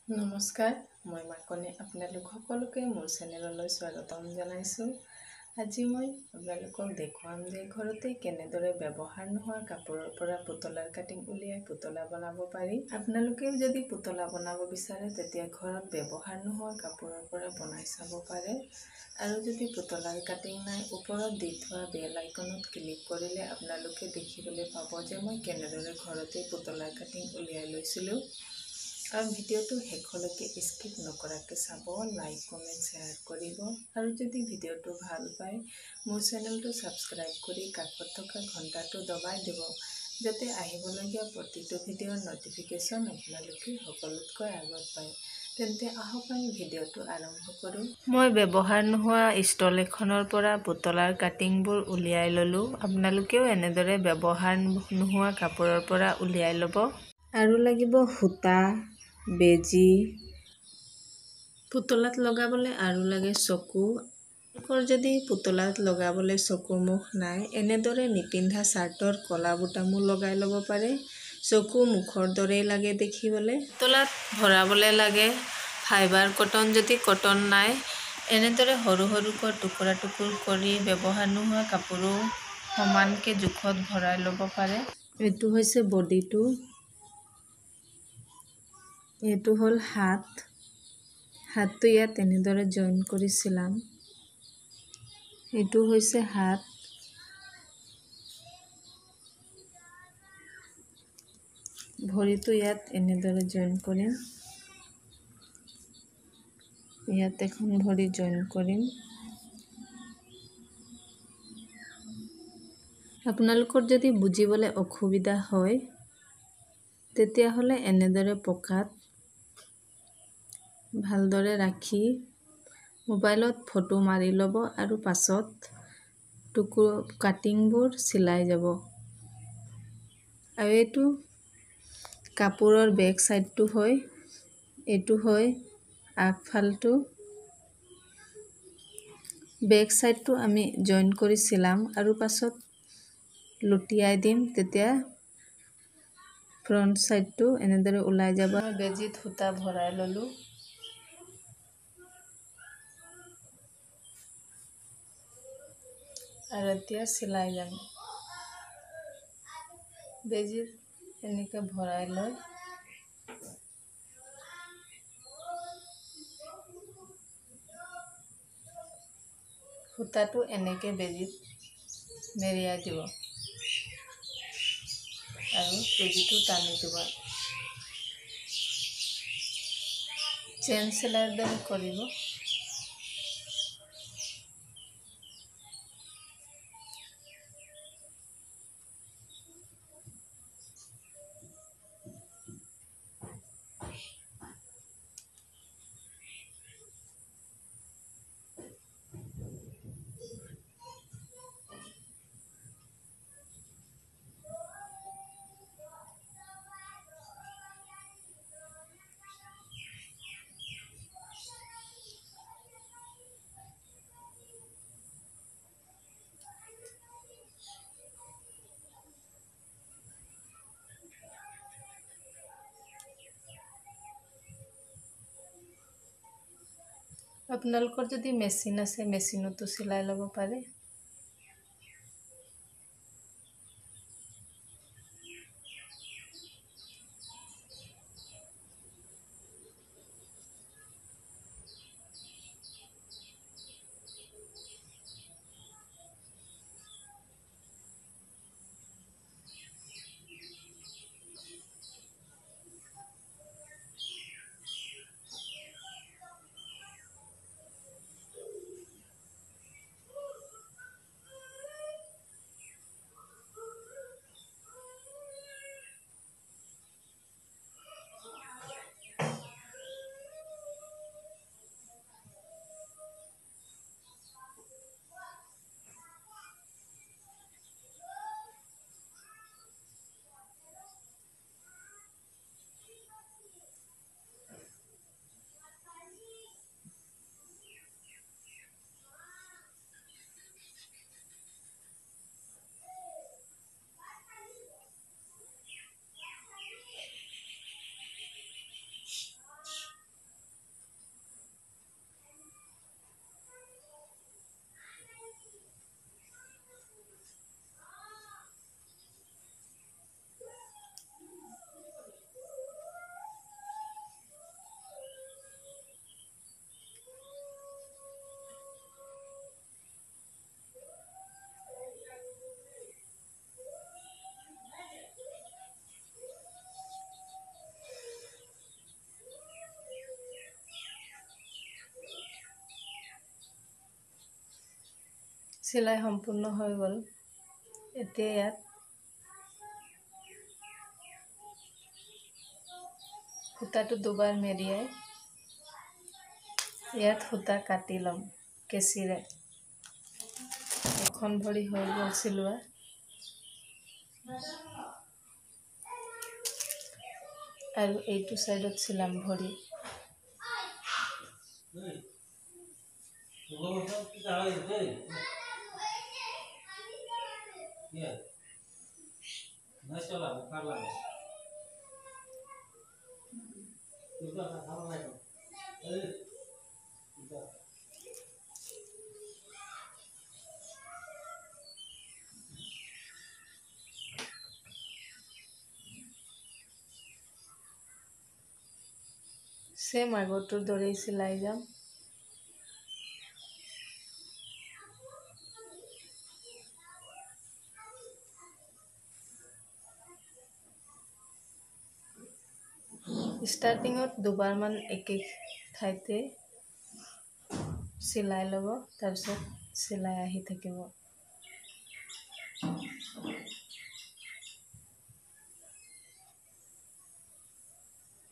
নমস্কাৰ, মই মাকনে আপোনালোক সকলোকে মোৰ চেনেললৈ স্বাগতম জনাইছোঁ। আজি মই আপোনালোকক দেখুৱাম যে ঘৰতে কেনেদৰে ব্যৱহাৰ নোহোৱা কাপোৰৰ পৰা পুতলাৰ কাটিং উলিয়াই পুতলা বনাব পাৰি। আপোনালোকেও যদি পুতলা বনাব বিচাৰে তেতিয়া ঘৰত ব্যৱহাৰ নোহোৱা কাপোৰৰ পৰা বনাই চাব পাৰে। আৰু যদি পুতলাৰ কাটিং নাই, ওপৰত দি থোৱা বেল আইকনত ক্লিক কৰিলে আপোনালোকে দেখিবলৈ পাব যে মই কেনেদৰে ঘৰতে পুতলাৰ কাটিং উলিয়াই লৈছিলোঁ। আৰু ভিডিঅ'টো শেষলৈকে স্কিপ নকৰাকৈ চাব, লাইক, কমেণ্ট, শ্বেয়াৰ কৰিব। আৰু যদি ভিডিঅ'টো ভাল পায় মোৰ চেনেলটো ছাবস্ক্ৰাইব কৰি কাষত থকা ঘণ্টাটো দবাই দিব, যাতে আহিবলগীয়া প্ৰতিটো ভিডিঅ'ৰ ন'টিফিকেশ্যন আপোনালোকে সকলোতকৈ আগত পায়। তেন্তে আহক আমি ভিডিঅ'টো আৰম্ভ কৰোঁ। মই ব্যৱহাৰ নোহোৱা ষ্টল এখনৰ পৰা পুতলাৰ কাটিংবোৰ উলিয়াই ল'লোঁ। আপোনালোকেও এনেদৰে ব্যৱহাৰ নোহোৱা কাপোৰৰ পৰা উলিয়াই ল'ব। আৰু লাগিব সূতা, বেজি, পুতলাত লগাবলৈ আৰু লাগে চকু। যদি পুতলাত লগাবলৈ চকু মুখ নাই, এনেদৰে নিপিন্ধা চাৰ্টৰ কলা বুটামো লগাই ল'ব পাৰে। চকু মুখৰ দৰেই লাগে দেখিবলৈ। পুতলাত ভৰাবলৈ লাগে ফাইবাৰ কটন। যদি কটন নাই, এনেদৰে সৰু সৰুকৈ টুকুৰা টুকুৰ কৰি ব্যৱহাৰ নোহোৱা কাপোৰো সমানকৈ জোখত ভৰাই ল'ব পাৰে। এইটো হৈছে বডিটো, এইটো হ'ল হাতটো ইয়াত এনেদৰে জইন কৰি চিলাম। এইটো হৈছে হাত, ভৰিটো ইয়াত এনেদৰে জইন কৰিম। ইয়াত এখন ভৰি জইন কৰিম। আপোনালোকৰ যদি বুজিবলৈ অসুবিধা হয়, তেতিয়াহ'লে এনেদৰে পকাত ভালদৰে ৰাখি মোবাইলত ফটো মাৰি ল'ব আৰু পাছত কাটিংবোৰ চিলাই যাব। আৰু এইটো কাপোৰৰ বেক চাইডটো হয়, এইটো হয় আগফালটো। বেক চাইডটো আমি জইন কৰি চিলাম আৰু পাছত লুটিয়াই দিম, তেতিয়া ফ্ৰণ্ট চাইডটো এনেদৰে ওলাই যাব। বেজিত সূতা ভৰাই ল'লোঁ। আৰু এতিয়া চিলাই যাম। বেজিত এনেকৈ ভৰাই লৈ সূতাটো এনেকৈ বেজিত মেৰিয়াই দিব আৰু বেজিটো টানি দিব। চেইন চিলাইৰ দৰে কৰিব। আপোনালোকৰ যদি মেচিন আছে, মেচিনতো চিলাই ল'ব পাৰে। চিলাই সম্পূৰ্ণ হৈ গ'ল। এতিয়া ইয়াত সূতাটো দুবাৰ মেৰিয়াই ইয়াত সূতা কাটি ল'ম কেঁচিৰে। এখন ভৰি হৈ গ'ল চিলোৱা। আৰু এইটো চাইডত চিলাম ভৰি। सेम আগৰটোৰ দৰেই চিলাই যাম। ষ্টাৰ্টিঙত দুবাৰমান একে ঠাইতে চিলাই ল'ব, তাৰপিছত চিলাই আহি থাকিব।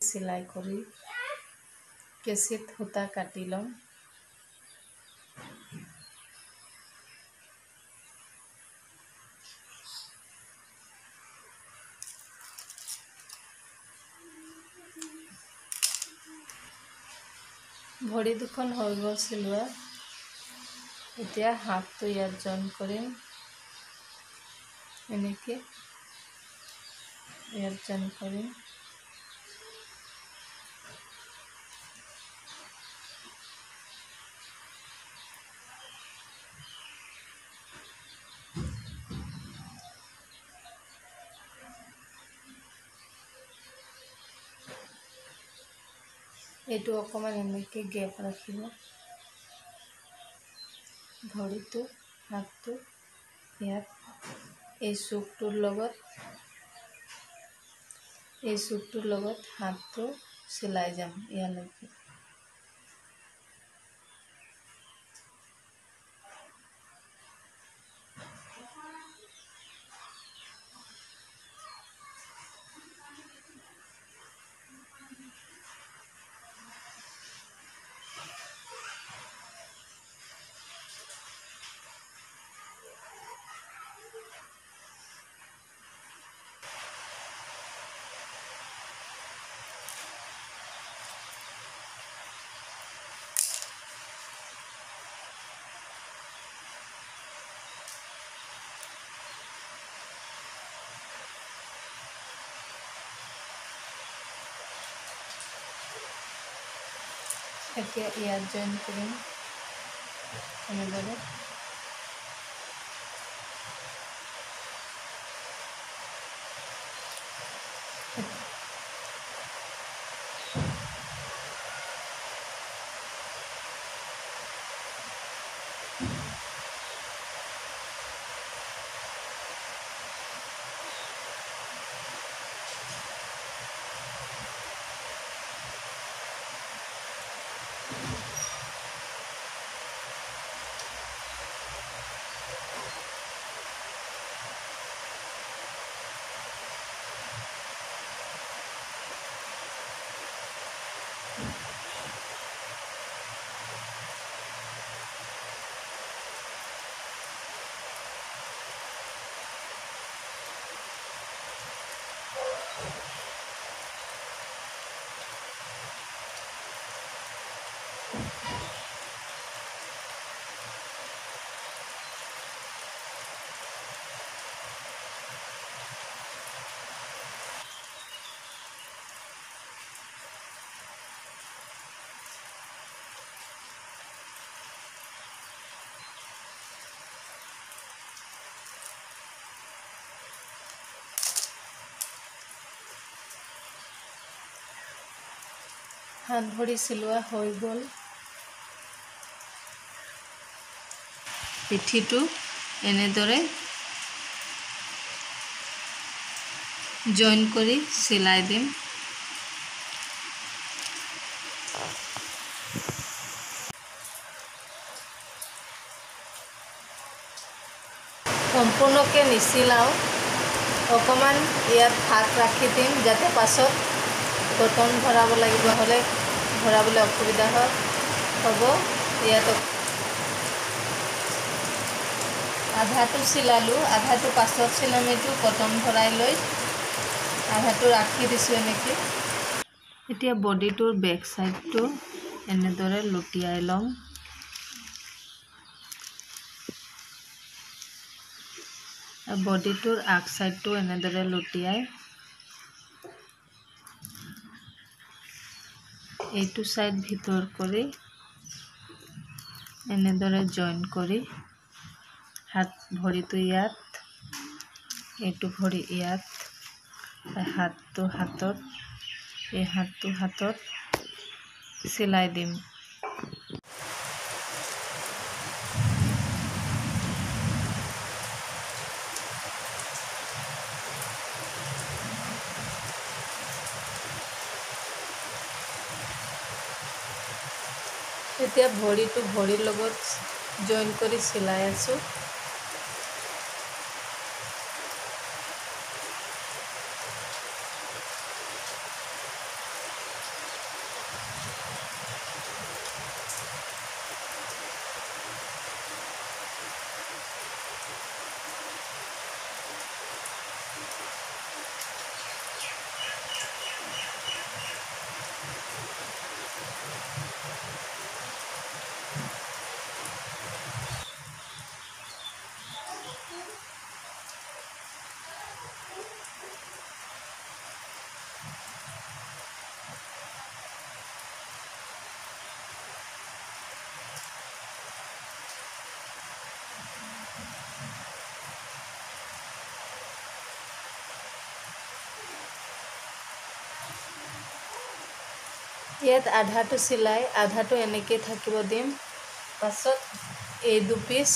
চিলাই কৰি কেঁচিত সূতা কাটি ল'ম। ভৰি দুখন হৈ গ'ল চিলোৱা। এতিয়া হাতটো ইয়াত জইন কৰিম। এনেকৈ ইয়াত জইন কৰিম। এইটো অকণমান এনেকৈ গেপ ৰাখিব। ভৰিটো হাতটো ইয়াত এই চুকটোৰ লগত হাতটো চিলাই যাম ইয়ালৈকে। এতিয়া ইয়াত জইন কৰিম এনেদৰে। হাত ভৰি চিলোৱা হৈ গ'ল। পিঠিটো এনেদৰে জইন কৰি চিলাই দিম। সম্পূৰ্ণকৈ নিচিলাওঁ অকণমান ইয়াত ভাগ ৰাখি দিম যাতে পাছত কটন ভৰাব লাগিব হ'লে ভৰাবলৈ অসুবিধা হ'ব ইয়াত আধাটো চিলালোঁ আধাটো পাছত চিলাম এইটো কটন ভৰাই লৈ আধাটো ৰাখি দিছোঁ এনেকৈ এতিয়া বডিটোৰ বেক সাইডটো এনেদৰে লুটিয়াই লম বডিটোৰ আগ সাইডটো এনেদৰে লুটিয়াই এইটো সাইড ভিতৰ কৰি এনেদৰে জয়েন কৰি হাত ভৰিটো ইয়াত এইটো ভৰি ইয়াত হাতটো হাতত এই হাতটো হাতত চিলাই দিম এতিয়া ভৰিটো ভৰিৰ লগত জয়েন কৰি চিলাই আছোঁ ইয়াত আধাটো চিলাই আধাটো এনেকৈ থাকিব দিম পাছত এই দু পিচ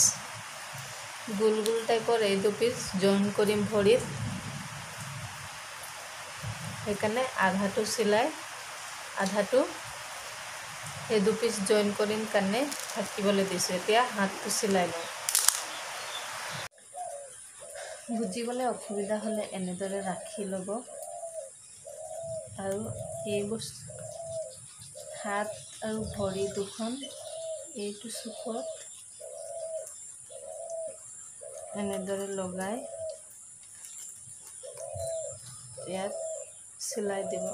গোল গোল টাইপৰ এই দু পিচ জয়েন কৰিম ভৰিত সেইকাৰণে আধাটো চিলাই আধাটো এই দু পিচ জয়েন কৰিম কাৰণে থাকিবলৈ দিছোঁ এতিয়া হাতটো চিলাই লওঁ বুজিবলৈ অসুবিধা হ'লে এনেদৰে ৰাখি ল'ব আৰু এই বস্তু হাত আৰু ভৰি দুখন এইটো চুকত এনেদৰে লগাই ইয়াত চিলাই দিব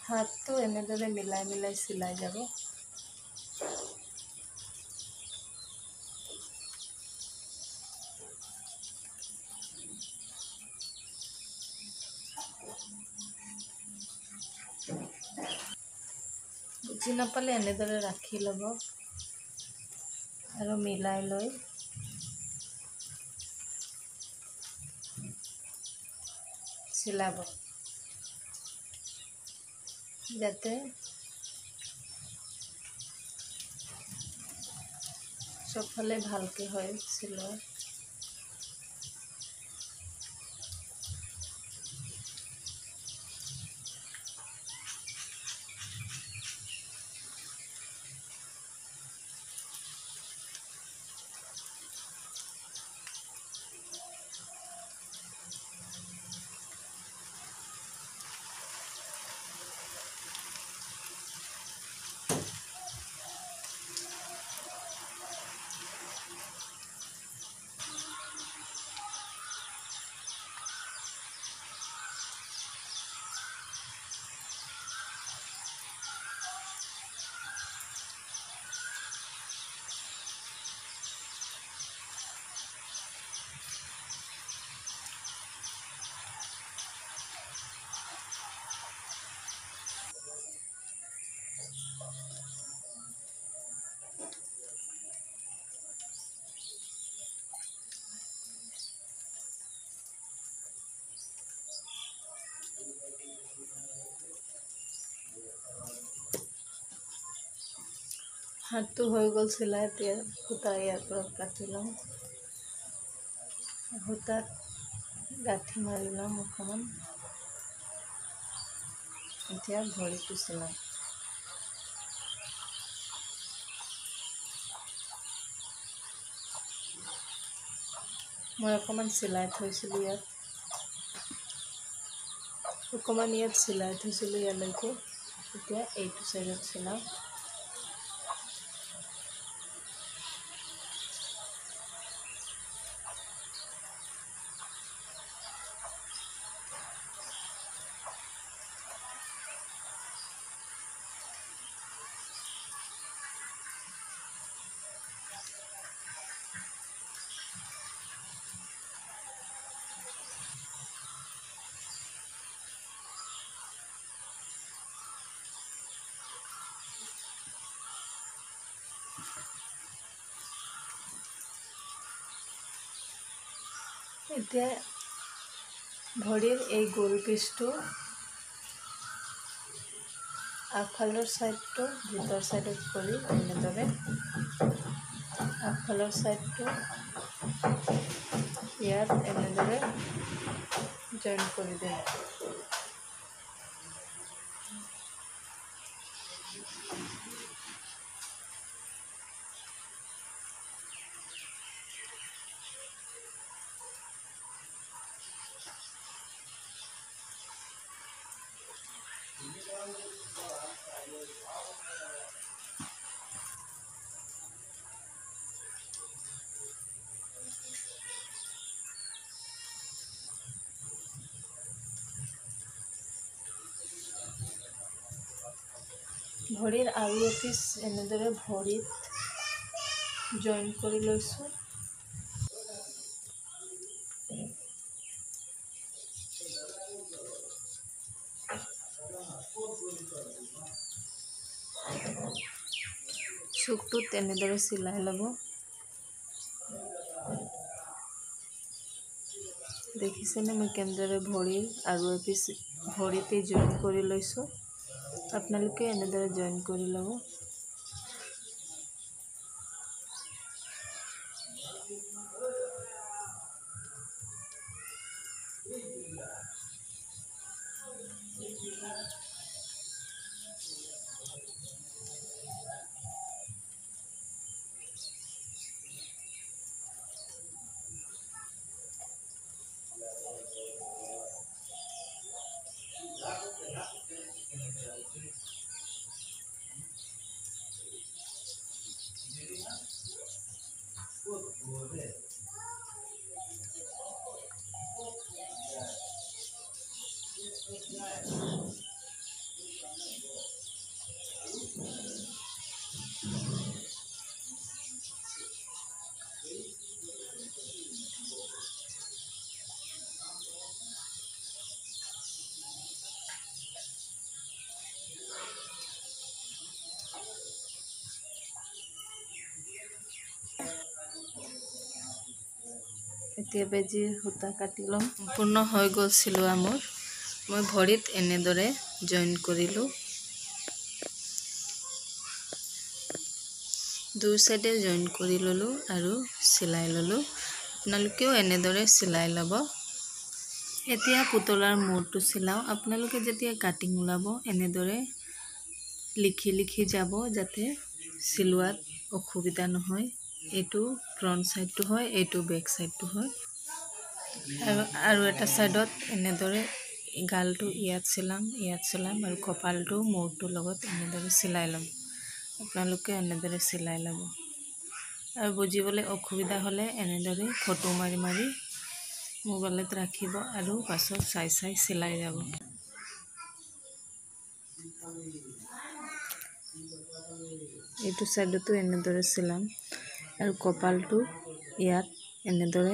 হাতটো এনেদৰে মিলাই মিলাই চিলাই যাব বুজি নাপালে এনেদৰে ৰাখি ল'ব আৰু মিলাই লৈ চিলাব যাতে চবফালে ভালকৈ হয় চিলোৱা হাতটো হৈ গ'ল চিলাই। এতিয়া সূতা ইয়াৰ পৰা কাটি ল'ম। সূতাত গাঁঠি মাৰি ল'ম অকণমান। এতিয়া ভৰিটো চিলাম। মই অকণমান চিলাই থৈছিলোঁ ইয়াত। ইয়ালৈকে। এতিয়া এইটো চাইডত চিলাম। এতিয়া ভৰিৰ এই গোল পিচটো আগফালৰ ছাইডটো ভিতৰ ছাইডত কৰি এনেদৰে আগফালৰ ছাইডটো ইয়াত এনেদৰে জইন কৰি দিম। ভৰিৰ আৰু এপিচ এনেদৰে ভৰিত জইন কৰি লৈছোঁ। চুকটোত এনেদৰে চিলাই ল'ব। দেখিছেনে মই কেনেদৰে ভৰিৰ আৰু এপিচ ভৰিতে জইন কৰি লৈছোঁ। আপোনালোকে এনেদৰে জইন কৰি ল'ব। এতিয়া বেজিৰ সূতা কাটি ল'ম। সম্পূৰ্ণ হৈ গ'ল চিলোৱা মোৰ। মই ভৰিত এনেদৰে জইন কৰিলোঁ। দুই চাইডে জইন কৰি ল'লোঁ আৰু চিলাই ল'লোঁ। আপোনালোকেও এনেদৰে চিলাই ল'ব। এতিয়া পুতলাৰ মূৰটো চিলাওঁ। আপোনালোকে যেতিয়া কাটিং ওলাব এনেদৰে লিখি লিখি যাব যাতে চিলোৱাত অসুবিধা নহয়। এইটো ফ্ৰণ্ট ছাইডটো হয়, এইটো বেক ছাইডটো হয়। আৰু এটা ছাইডত এনেদৰে গালটো ইয়াত চিলাম আৰু কপালটো মূৰটোৰ লগত এনেদৰে চিলাই ল'ম। আপোনালোকে এনেদৰে চিলাই ল'ব। আৰু বুজিবলৈ অসুবিধা হ'লে এনেদৰে ফটো মাৰি মাৰি মোবাইলত ৰাখিব আৰু পাছত চাই চাই চিলাই যাব। এইটো ছাইডতো এনেদৰে চিলাম আৰু কপালটো ইয়াত এনেদৰে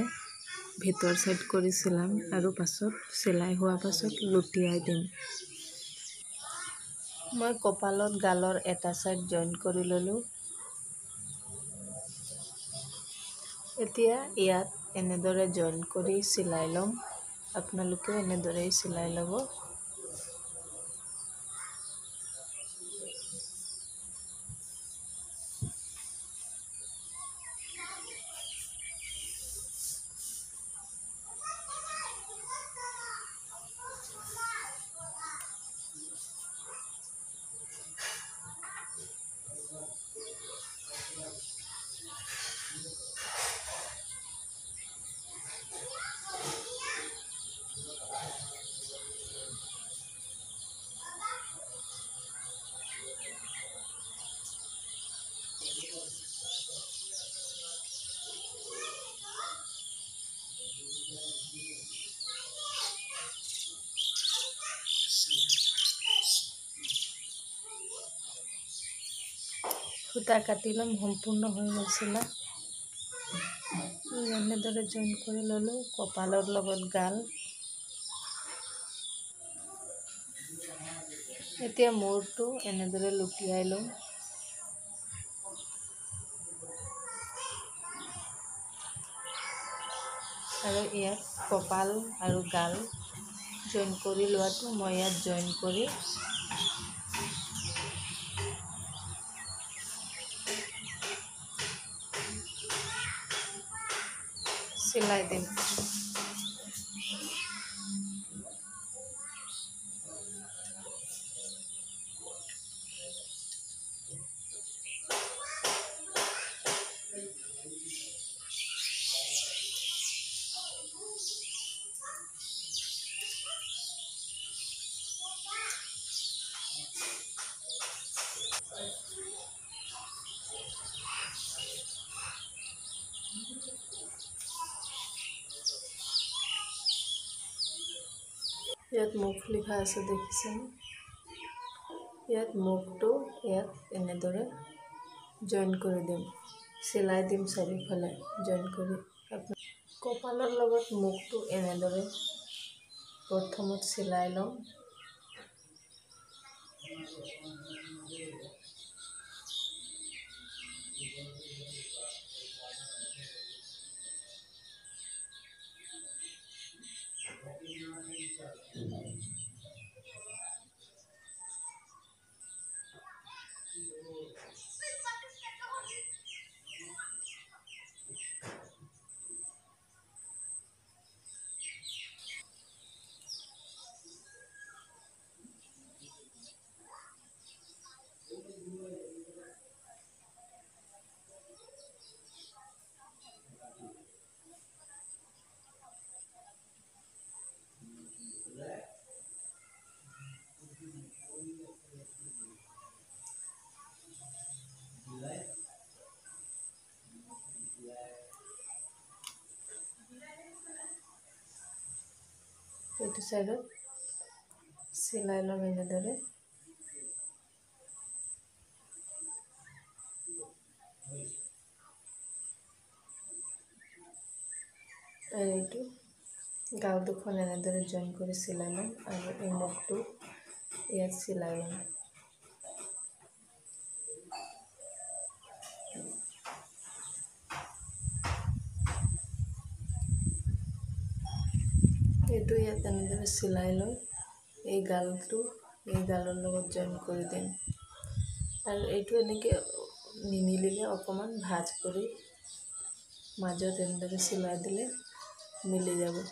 ভিতৰ ছাইড কৰি চিলাম আৰু পাছত চিলাই হোৱাৰ পাছত লুটিয়াই দিম। মই কপালত গালৰ এটা ছাইড জইন কৰি ল'লোঁ। এতিয়া ইয়াত এনেদৰে জইন কৰি চিলাই ল'ম। আপোনালোকেও এনেদৰেই চিলাই ল'ব। সূতা কাটি ল'ম, সম্পূৰ্ণ হৈ গ'ল চিলা। এনেদৰে জইন কৰি ল'লোঁ কপালৰ লগত গাল। এতিয়া মূৰটো এনেদৰে লুটিয়াই ল'ম। আৰু ইয়াত কপাল আৰু গাল জইন কৰি লোৱাটো মই ইয়াত জইন কৰি চিলাই দিম। ইয়াত মুখ লিখা আছে দেখিছেনে? ইয়াত মুখটো ইয়াত এনেদৰে জইন কৰি দিম, চিলাই দিম চাৰিওফালে জইন কৰি। কপালৰ লগত মুখটো এনেদৰে প্ৰথমত চিলাই ল'ম। এইটো চাইডত চিলাই ল'ম এনেদৰে। আৰু এইটো গাল দুখন এনেদৰে জইন কৰি চিলাই ল'ম আৰু এই মুখটো ইয়াত চিলাই ল'ম। এইটো ইয়াত এনেদৰে চিলাই লৈ এই গালটো এই গালৰ লগত জইন কৰি দিম। আৰু এইটো এনেকৈ নিমিলিলে অকণমান ভাঁজ কৰি মাজত এনেদৰে চিলাই দিলে মিলি যাব।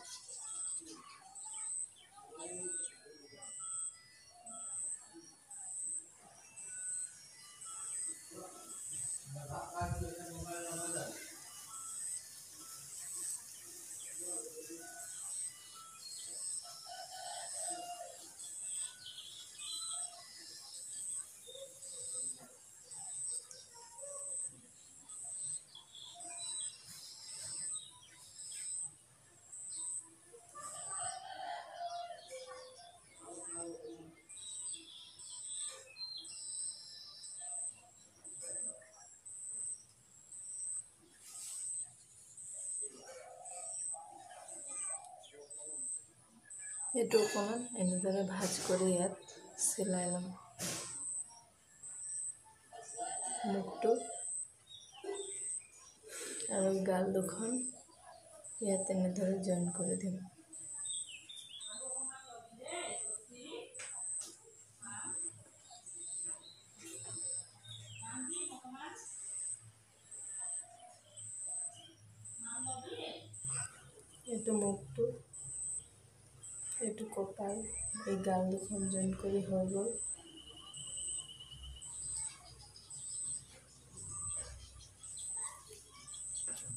এইটো অকণমান এনেদৰে ভাঁজ কৰি ইয়াত চিলাই ল'ম। মুখটো আৰু গাল দুখন ইয়াত এনেদৰে জইন কৰি দিম। এইটো মুখটো, এইটো কপাল, এই গাল দুখন জইন কৰি হৈ গ'ল।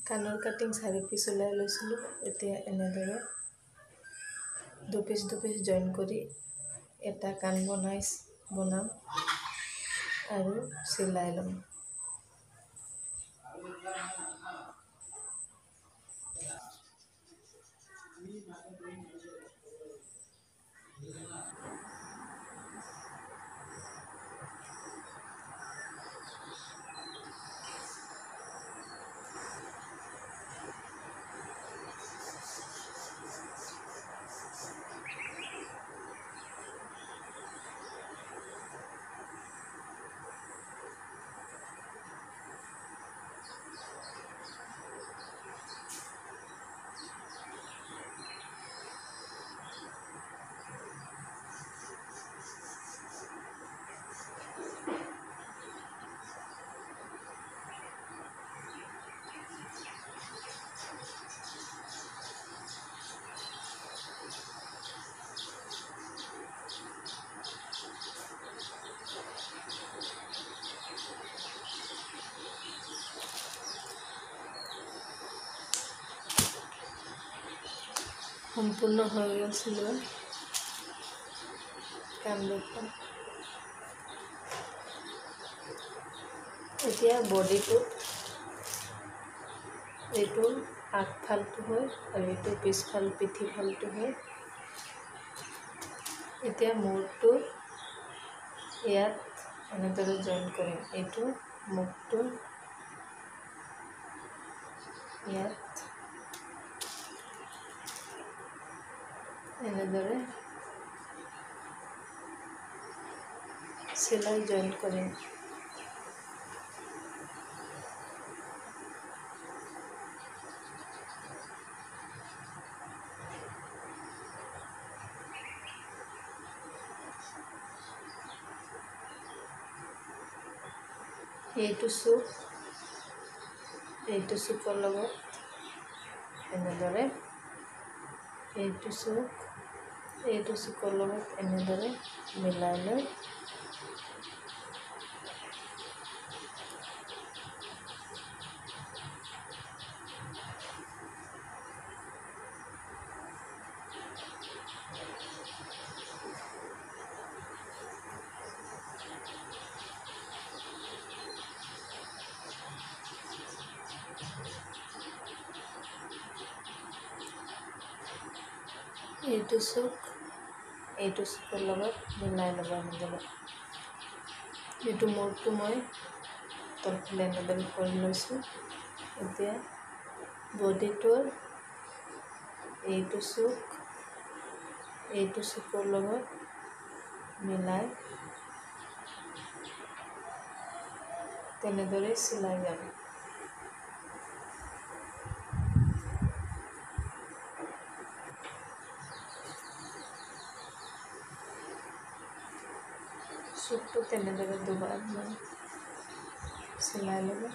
কাণৰ কাটিং 4 পিচ ওলাই লৈছিলোঁ। এতিয়া এনেদৰে দুপিচ জইন কৰি এটা কাণ বনাম আৰু চিলাই ল'ম। সম্পূৰ্ণ হৈ গ'ল চিলোৱা কাম দেখুৱা। এতিয়া বডিটোত এইটো আগফালটো হয় আৰু এইটো পিছফাল পিঠিফালটো হয়। এতিয়া মূৰটো ইয়াত এনেদৰে জইন কৰিম। এইটো মুখটো ইয়াত এনেদৰে চিলাই জইন কৰিম। এইটো চুকৰ লগত এনেদৰে এইটো চুকৰ লগত এনেদৰে মিলাই লৈ এইটো চুকৰ লগত মিলাই ল'ব এনেদৰে। এইটো মূৰটো মই তলফালে এনেদৰে কৰি লৈছোঁ। এতিয়া বডিটোৰ এইটো চুকৰ লগত মিলাই তেনেদৰে চিলাই যাম। চুকটো তেনেদৰে দুবাৰ চিলাই ল'ব।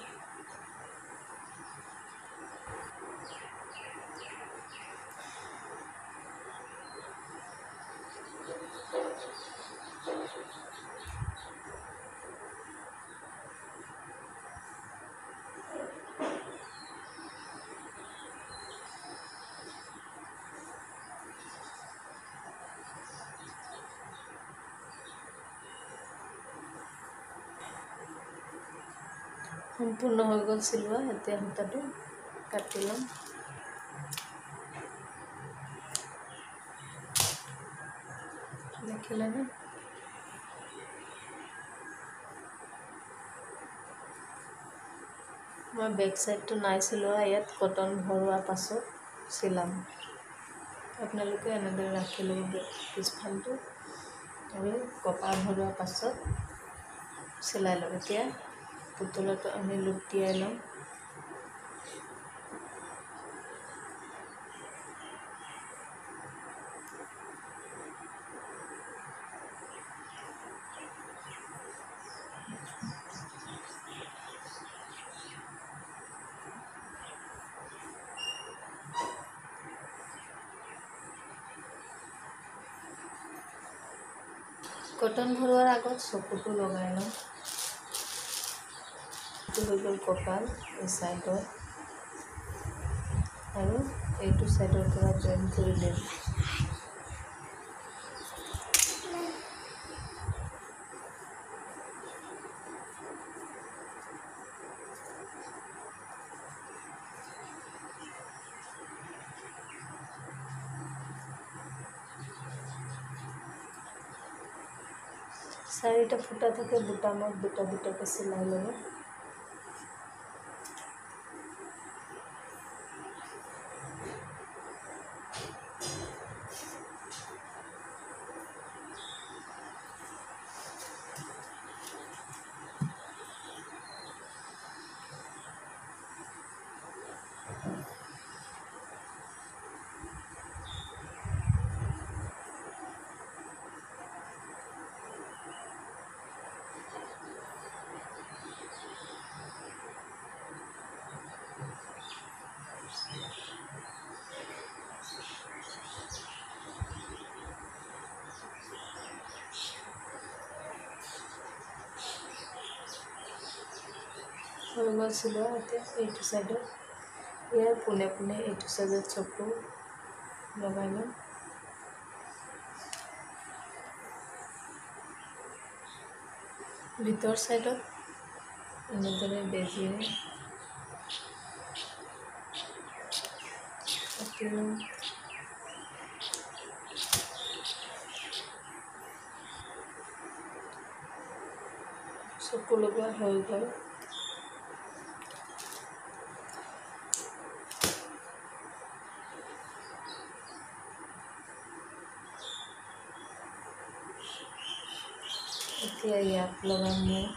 সম্পূৰ্ণ হৈ গ'ল চিলোৱা। এতিয়া সূতাটো কাটি ল'ম। দেখিলেনে? মই বেক চাইডটো নাই চিলোৱা, ইয়াত কটন ভৰোৱা পাছত চিলাম। আপোনালোকে এনেদৰে ৰাখি ল'ব পিছফালটো আৰু কপাহ ভৰোৱা পাছত চিলাই ল'ব। এতিয়া পুতলাটো আমি লুটিয়াই ল'ম। কটন ভৰোৱাৰ আগত চকুটো লগাই লওঁ। এইটো হৈ গ'ল কপাল এই চাইডৰ, আৰু এইটো চাইডৰ পৰা জইন কৰি দিম। চাৰিটা ফুটা থাকে, বুটামত দুটা দুটাকে চিলাই ল'ব। হৈ গ'ল চিলোৱা। এতিয়া এইটো চাইডত ইয়াৰ পোনে পোনে এইটো চাইডত চকু লগাই লওঁ। ভিতৰ চাইডত এনেদৰে বেজিৰে কাটি লওঁ। চকু লগোৱা হৈ গ'ল। এতিয়া ইয়াত লগাম মুখ।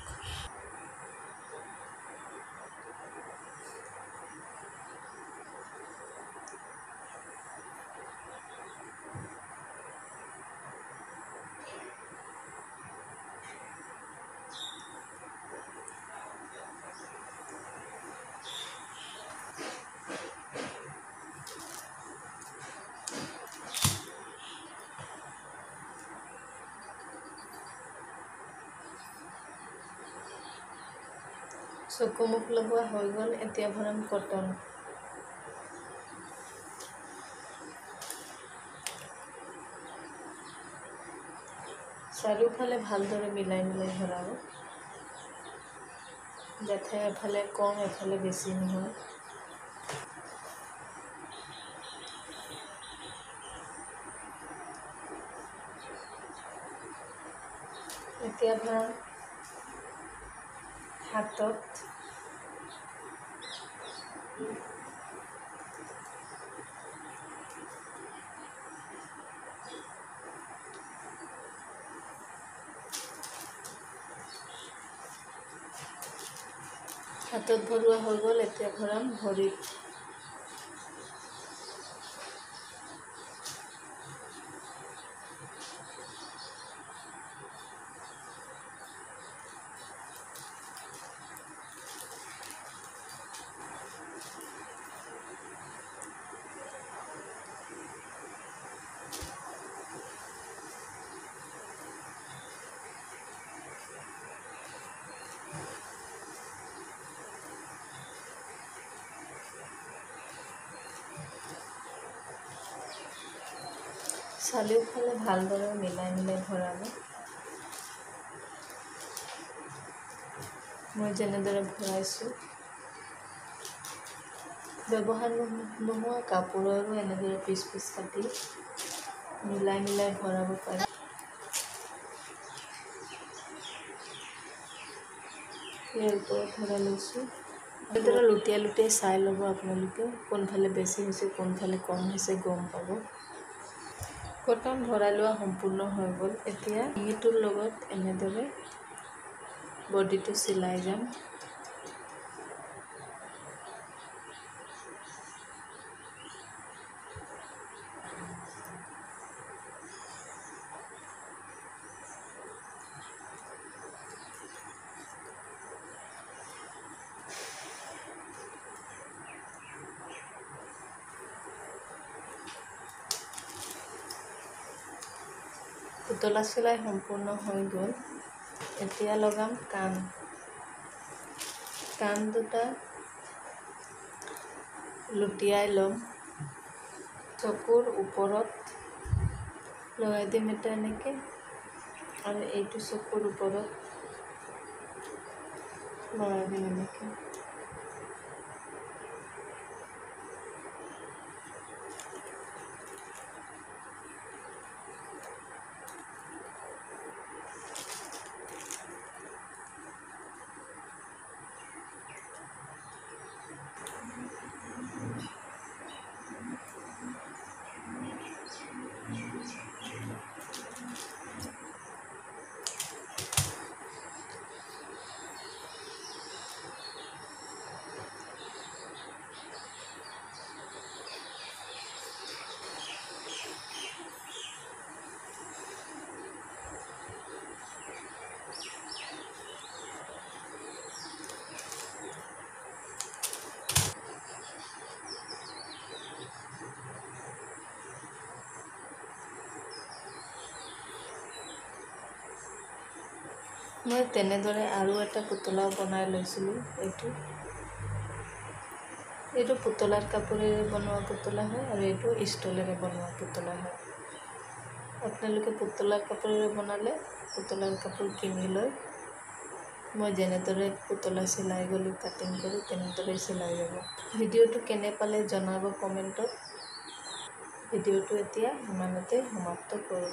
চকু মুখ লগোৱা হৈ গ'ল। এতিয়া ভৰাম কটন। চাৰিওফালে ভালদৰে মিলাই ভৰাব, যাতে এফালে কম এফালে বেছি নহয়। এতিয়া ভৰাম হাতত। হাতত ভৰোৱা হৈ গ'ল। এতিয়া ভৰাম ভৰিত। চাৰিওফালে ভালদৰে মিলাই ভৰাব। মই যেনেদৰে ভৰাইছোঁ, ব্যৱহাৰ নোহোৱা কাপোৰৰো এনেদৰে পিচ কাটি মিলাই ভৰাব পাৰি। ইয়াৰ ওপৰত ভৰাই লৈছোঁ। এনেদৰে লুটিয়াই চাই ল'ব আপোনালোকে, কোনফালে বেছি হৈছে কোনফালে কম হৈছে গম পাব। কটন ভৰাই লোৱা সম্পূৰ্ণ হৈ গ'ল। এতিয়া ডিঙিটোৰ লগত এনেদৰে বডিটো চিলাই যাম। পুতলা চিলাই সম্পূৰ্ণ হৈ গ'ল। এতিয়া লগাম কাণ। কাণ দুটা লুটিয়াই ল'ম। চকুৰ ওপৰত লগাই দিম এটা এনেকৈ, আৰু এইটো চকুৰ ওপৰত লগাই দিম এনেকৈ। মই তেনেদৰে আৰু এটা পুতলাও বনাই লৈছিলোঁ। এইটো এইটো পুতলাৰ কাপোৰেৰে বনোৱা পুতলা হয় আৰু এইটো ষ্টলেৰে বনোৱা পুতলা হয়। আপোনালোকে পুতলাৰ কাপোৰেৰে বনালে পুতলাৰ কাপোৰ কিনি লৈ মই যেনেদৰে পুতলা চিলাই গ'লোঁ কাটিং কৰি তেনেদৰে চিলাই যাব। ভিডিঅ'টো কেনে পালে জনাব কমেণ্টত। ভিডিঅ'টো এতিয়া ইমানতে সমাপ্ত কৰোঁ।